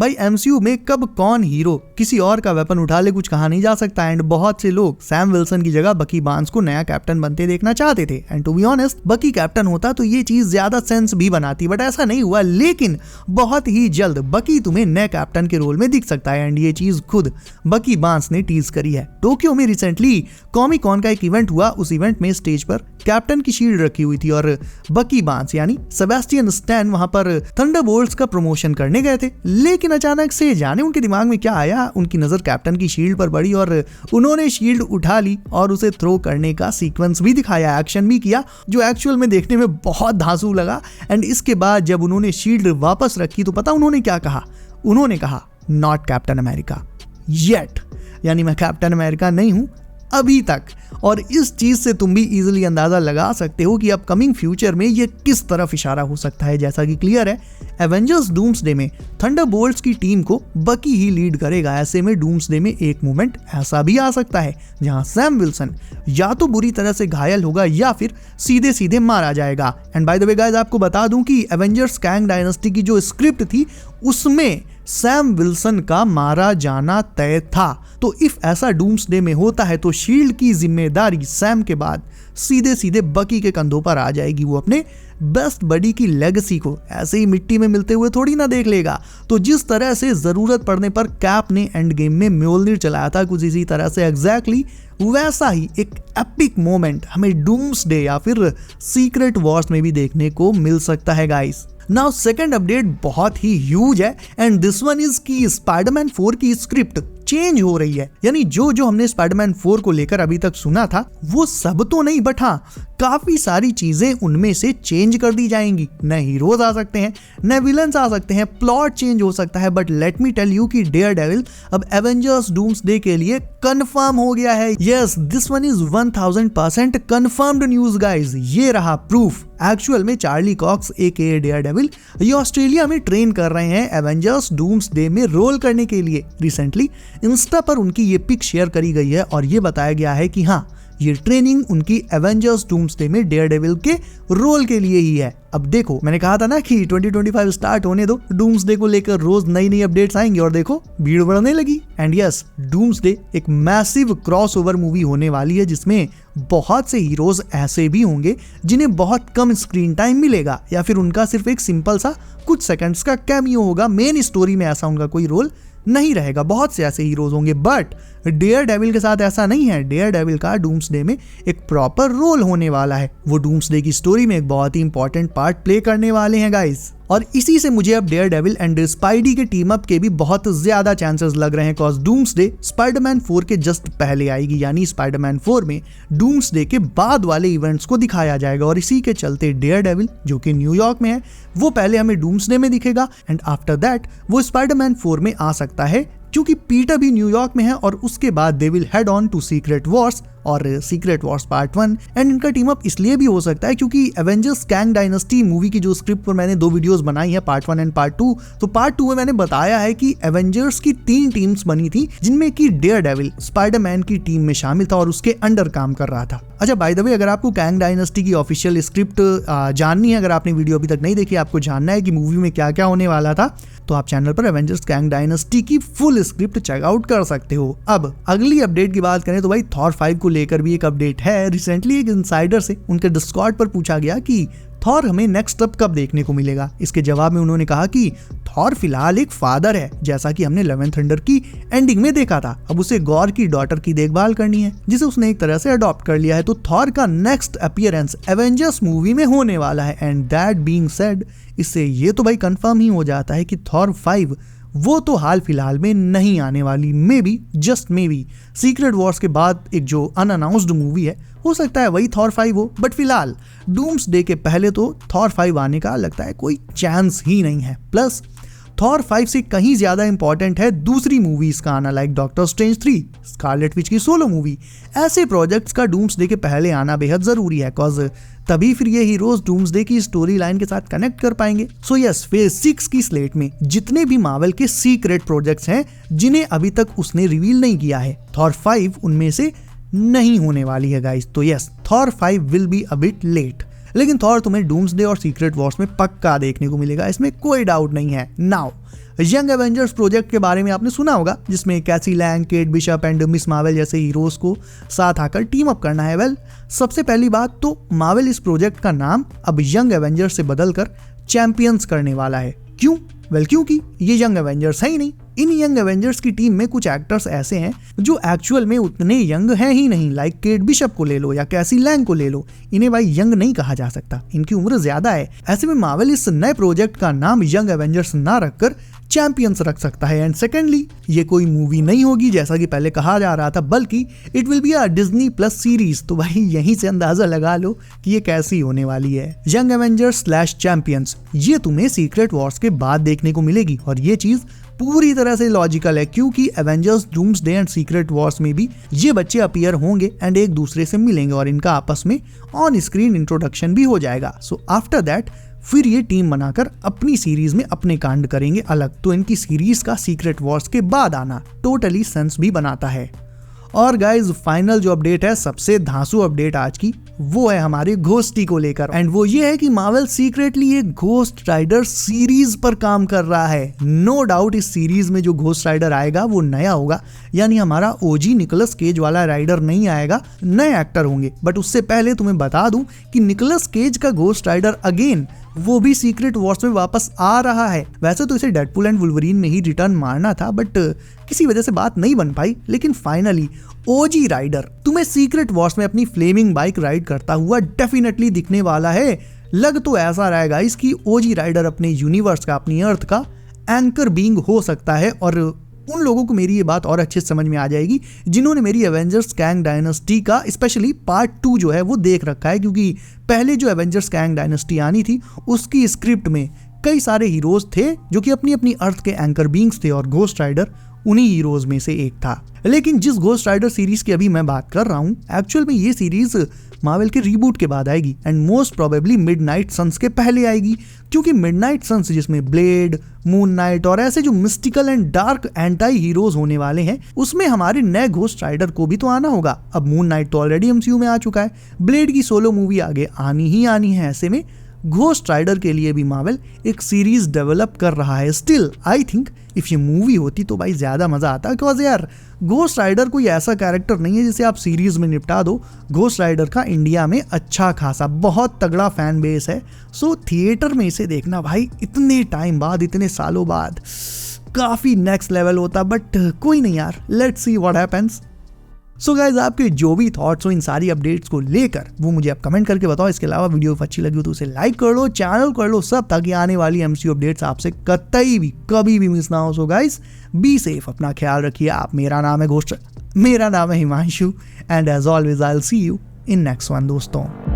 भाई एमसीयू में कब कौन हीरो किसी और का वेपन उठा ले कुछ कहा नहीं जा सकता। एंड बहुत से लोग सैम विल्सन की जगह बकी बार्न्स को नया कैप्टन बनते देखना चाहते थे। एंड टू बी ऑनेस्ट बकी कैप्टन होता तो ये चीज ज्यादा सेंस भी बनाती, बट ऐसा नहीं हुआ। लेकिन बहुत ही जल्द बकी तुम्हें नए कैप्टन के रोल में दिख सकता है। एंड ये चीज खुद बकी बार्न्स ने टीज करी है। टोक्यो में रिसेंटली कॉमिक कॉन का एक इवेंट हुआ। उस इवेंट में स्टेज पर कैप्टन की शील्ड रखी हुई थी और बकी बार्न्स यानी सेबेस्टियन स्टैन वहां पर थंडरबोल्ट्स का प्रमोशन करने गए थे। लेकिन अचानक से जाने उनके दिमाग में क्या आया, उनकी नजर कैप्टन की शील्ड पर पड़ी और उन्होंने शील्ड उठा ली और उसे थ्रो करने का सीक्वेंस भी दिखाया, एक्शन भी किया, जो एक्चुअल में देखने में बहुत धांसू लगा। एंड इसके बाद जब उन्होंने शील्ड वापस रखी तो पता उन्होंने क्या कहा? उन्होंने कहा नॉट कैप्टन अमेरिका येट, यानी मैं कैप्टन अमेरिका नहीं हूं अभी तक। और इस चीज से तुम भी इजीली अंदाजा लगा सकते हो कि अपकमिंग फ्यूचर में ये किस तरफ इशारा हो सकता है। जैसा कि क्लियर है एवेंजर्स डूम्सडे में थंडरबोल्ट्स की टीम को बकी ही लीड करेगा। ऐसे में डूम्सडे में एक मोमेंट ऐसा भी आ सकता है जहां सैम विल्सन या तो बुरी तरह से घायल होगा या फिर सीधे सीधे मारा जाएगा। And by the way guys आपको बता दूं कि एवेंजर्स कैंग डायनेस्टी की जो स्क्रिप्ट थी उसमें सैम विल्सन का मारा जाना तय था। तो इफ ऐसा डूम्सडे में होता है तो शील्ड की जिम्मेदारी सैम के बाद सीधे सीधे बकी के कंधों पर आ जाएगी। वो अपने बेस्ट बडी की लेगेसी को ऐसे ही मिट्टी में मिलते हुए थोड़ी ना देख लेगा। तो जिस तरह से जरूरत पड़ने पर कैप ने एंड गेम में म्योल्निर चलाया था, कुछ इसी तरह से एग्जैक्टली वैसा ही एक एपिक मोमेंट हमें डूम्सडे या फिर सीक्रेट वॉर्स में भी देखने को मिल सकता है गाइस। नाउ सेकंड अपडेट बहुत ही ह्यूज है एंड दिस वन इज कि स्पाइडरमैन 4 की स्क्रिप्ट चेंज हो रही है। यानी जो हमने स्पाइडरमैन 4 को लेकर अभी तक सुना था वो सब तो नहीं, बट हाँ काफी सारी चीजें उनमें से चेंज कर दी जाएंगी। नए हीरोज आ सकते हैं, नए विलन्स आ सकते हैं, प्लॉट चेंज हो सकता है। But let me tell you कि डेयरडेविल अब एवेंजर्स डूम्सडे के लिए कंफर्म हो गया है। Yes, this one is 1000% confirmed news guys. ये रहा प्रूफ। एक्चुअल में चार्ली कॉक्स एके डेयरडेविल ये ऑस्ट्रेलिया में ट्रेन कर रहे हैं एवेंजर्स डूम्सडे में रोल करने के लिए। रिसेंटली इंस्टा पर उनकी ये पिक शेयर करी गई है और ये बताया गया है कि हाँ ये ट्रेनिंग उनकी एवेंजर्स डूम्सडे में डेयरडेविल के रोल के लिए ही है। अब देखो मैंने कहा था ना कि 2025 स्टार्ट होने दो, डूम्सडे को लेकर रोज नई नई अपडेट्स आएंगे और देखो भीड़ बढ़ने लगी। एंड यस, डूम्सडे एक मैसिव क्रॉसओवर मूवी होने वाली है जिसमें बहुत से हीरोज ऐसे भी होंगे जिन्हें बहुत कम स्क्रीन टाइम मिलेगा या फिर उनका सिर्फ एक सिंपल सा कुछ सेकंड्स का कैमियो होगा। मेन स्टोरी में ऐसा उनका कोई रोल नहीं रहेगा। बहुत से ऐसे हीरोज होंगे बट डेयरडेविल के साथ ऐसा नहीं है। डेयरडेविल का डूम्सडे में एक प्रॉपर रोल होने वाला है। वो डूम्सडे की स्टोरी में एक बहुत ही इंपॉर्टेंट पार्ट प्ले करने वाले हैं गाइस। और इसी से मुझे अब डेयरडेविल एंड स्पाइडी के टीम अप के भी बहुत ज्यादा चांसेस लग रहे हैं कॉज डूम्सडे स्पाइडरमैन 4 के जस्ट पहले आएगी। यानी स्पाइडरमैन 4 में डूम्सडे के बाद वाले इवेंट्स को दिखाया जाएगा और इसी के चलते डेयरडेविल जो कि न्यूयॉर्क में है वो पहले हमें डूम्सडे में दिखेगा एंड आफ्टर दैट वो स्पाइडरमैन 4 में आ सकता है क्योंकि पीटर भी न्यूयॉर्क में है। और उसके बाद they will head on to Secret Wars और सीक्रेट वॉर्स पार्ट 1। एंड इनका टीम अप इसलिए भी हो सकता है क्योंकि एवेंजर्स कैंग डायनेस्टी मूवी की जो स्क्रिप्ट पर मैंने 2 वीडियोस बनाई है पार्ट 1 एंड पार्ट 2। तो पार्ट 2 में मैंने बताया है कि एवेंजर्स की 3 टीम्स बनी थी जिनमें कि डेयरडेविल स्पाइडरमैन की टीम में शामिल था और उसके अंडर काम कर रहा था। अच्छा बाय द वे अगर आपको कैंग डायनेस्टी की ऑफिशियल स्क्रिप्ट जाननी है, अगर आपने वीडियो अभी तक नहीं देखी, आपको जानना है कि मूवी में क्या क्या होने वाला था, तो आप चैनल पर एवेंजर्स कैंग डायनेस्टी की फुल स्क्रिप्ट चेकआउट कर सकते हो। अब अगली अपडेट की बात करें तो भाई थॉर 5 को लेकर भी एक अपडेट है। रिसेंटली एक इनसाइडर से उनके डिस्कॉर्ड पर पूछा गया कि थॉर हमें नेक्स्ट अप कब देखने को मिलेगा। इसके जवाब में उन्होंने कहा कि थॉर फिलहाल एक फादर है, जैसा कि हमने 11 थंडर की एंडिंग में देखा था। अब उसे गॉर की डॉटर की देखभाल करनी है जिसे उसने एक तरह से अडॉप्ट कर लिया है। तो थॉर का नेक्स्ट अपीयरेंस एवेंजर्स मूवी में होने वाला है। एंड दैट बीइंग सेड, इससे ये तो भाई कंफर्म ही हो जाता है कि थॉर 5 वो तो हाल फिलहाल में नहीं आने वाली। May be just may be secret Wars के बाद एक जो अनअनाउंस्ड मूवी है हो सकता है वही थॉर 5 हो। बट फिलहाल डूम्सडे के पहले तो थॉर 5 आने का लगता है कोई चांस ही नहीं है। प्लस थॉर 5 से कहीं ज्यादा इंपॉर्टेंट है दूसरी मूवीज का आना, like doctor strange 3, Scarlet Witch की सोलो मूवी। ऐसे प्रोजेक्ट्स का डूम्सडे के पहले आना बेहद जरूरी है कॉज तभी फिर ये हीरोज डूम्सडे की स्टोरी लाइन के साथ कनेक्ट कर पाएंगे। सो यस, फेज 6 की स्लेट में जितने भी मार्वल के सीक्रेट प्रोजेक्ट्स हैं जिन्हें अभी तक उसने रिवील नहीं किया है, थॉर 5 उनमें से नहीं होने वाली है गाइस। तो yes, Thor 5 will be a bit late. लेकिन थॉर तुम्हें डूम्सडे और सीक्रेट वॉर्स में पक्का देखने को मिलेगा, इसमें कोई डाउट नहीं है। नाउ यंग एवेंजर्स प्रोजेक्ट के बारे में आपने सुना होगा, जिसमें Cassie Lang, Kate Bishop and Ms Marvel जैसे हीरोज को साथ आकर टीम अप करना है। वेल, सबसे पहली बात तो मार्वल इस प्रोजेक्ट का नाम अब यंग एवेंजर्स से बदलकर चैंपियंस करने वाला है। क्यों? वेल, क्योंकि ये यंग एवेंजर्स है ही नहीं। इन यंग एवेंजर्स की टीम में कुछ एक्टर्स ऐसे हैं जो एक्चुअल में उतने यंग हैं ही नहीं। लाइक केट बिशप को ले लो या कैसी लैंग को ले लो, इन्हें भाई यंग नहीं कहा जा सकता, इनकी उम्र ज्यादा है। ऐसे में मार्वल इस नए प्रोजेक्ट का नाम यंग एवेंजर्स ना रखकर चैंपियंस रख सकता है। एंड सेकेंडली, ये कोई मूवी नहीं होगी जैसा कि पहले कहा जा रहा था, बल्कि it will be a Disney plus series. तो भाई यहीं से अंदाजा लगा लो कि ये कैसी होने वाली है। यंग एवेंजर्स / चैंपियंस, ये तुम्हें सीक्रेट वॉर्स के बाद देखने को मिलेगी और ये चीज पूरी तरह से लॉजिकल है, क्योंकि Avengers doomsday and secret Wars में भी ये बच्चे अपीयर होंगे एंड एक दूसरे से मिलेंगे और इनका आपस में ऑन स्क्रीन इंट्रोडक्शन भी हो जाएगा। सो आफ्टर दैट फिर ये टीम बनाकर अपनी सीरीज में अपने कांड करेंगे अलग। तो इनकी सीरीज का सीक्रेट वॉर्स के बाद आना टोटली सेंस भी बनाता है। और गाइज, फाइनल जो अपडेट है, सबसे धांसू अपडेट आज की, वो है हमारे घोस्टी को लेकर। एंड वो ये है कि मार्वल सीक्रेटली एक घोस्ट राइडर सीरीज पर काम कर रहा है। नो डाउट इस सीरीज में जो घोस्ट राइडर आएगा वो नया होगा, यानी हमारा ओजी निकोलस केज वाला राइडर नहीं आएगा, नए एक्टर होंगे। बट उससे पहले तुम्हें बता दूं कि निकोलस केज का घोस्ट राइडर अगेन वो भी सीक्रेट वॉर्स में वापस आ रहा है। वैसे तो इसे डेडपूल एंड वुल्वरीन में ही रिटर्न मारना था, बट किसी वजह से बात नहीं बन पाई। लेकिन फाइनली ओजी राइडर तुम्हें सीक्रेट वॉर्स में अपनी फ्लेमिंग बाइक राइड करता हुआ डेफिनेटली दिखने वाला है। लग तो ऐसा रहा है गाइस कि ओजी राइडर अपने यूनिवर्स का, अपनी अर्थ का एंकर बीइंग हो सकता है। और उन लोगों को मेरी ये बात और अच्छे से समझ में आ जाएगी जिन्होंने मेरी एवेंजर्स कैंग डायनेस्टी का स्पेशली पार्ट 2 जो है वो देख रखा है, क्योंकि पहले जो एवेंजर्स कैंग डायनेस्टी आनी थी उसकी स्क्रिप्ट में कई सारे हीरोज थे जो कि अपनी अपनी अर्थ के एंकर बीइंग्स थे और घोस्ट राइडर उन्हीं हीरोज में से एक था। लेकिन जिस घोस्ट राइडर सीरीज की अभी मैं बात कर रहा हूँ, एक्चुअल में ये सीरीज मार्वल के रीबूट के बाद आएगी and most probably Midnight Sons के पहले आएगी, क्योंकि मिडनाइट सन्स जिसमें ब्लेड, मून नाइट और ऐसे जो mystical and dark anti heroes होने वाले हैं, उसमें हमारे नए घोस्ट राइडर को भी तो आना होगा। अब मून नाइट तो ऑलरेडी एमसीयू में आ चुका है, ब्लेड की सोलो मूवी आगे आनी ही आनी है। ऐसे में घोस्ट राइडर के लिए भी मार्वल एक सीरीज डेवलप कर रहा है। स्टिल आई थिंक इफ ये मूवी होती तो भाई ज्यादा मजा आता, बिकॉज यार घोस्ट राइडर कोई ऐसा कैरेक्टर नहीं है जिसे आप सीरीज में निपटा दो। घोस्ट राइडर का इंडिया में अच्छा खासा बहुत तगड़ा फैन बेस है। सो थिएटर में इसे देखना भाई इतने टाइम बाद, इतने सालों बाद, काफी नेक्स्ट लेवल होता। बट कोई नहीं यार, let's see what happens. So guys, आपके जो भी थॉट्स हो इन सारी अपडेट्स को लेकर वो मुझे आप कमेंट करके बताओ। इसके अलावा वीडियो अच्छी लगी हो तो उसे लाइक कर लो, चैनल कर लो सब, ताकि आने वाली एमसीयू अपडेट्स आपसे कतई भी कभी भी मिस ना हो। सो गाइज, बी सेफ, अपना ख्याल रखिए आप। मेरा नाम है Himanshu and as always I will see you in next one दोस्तों।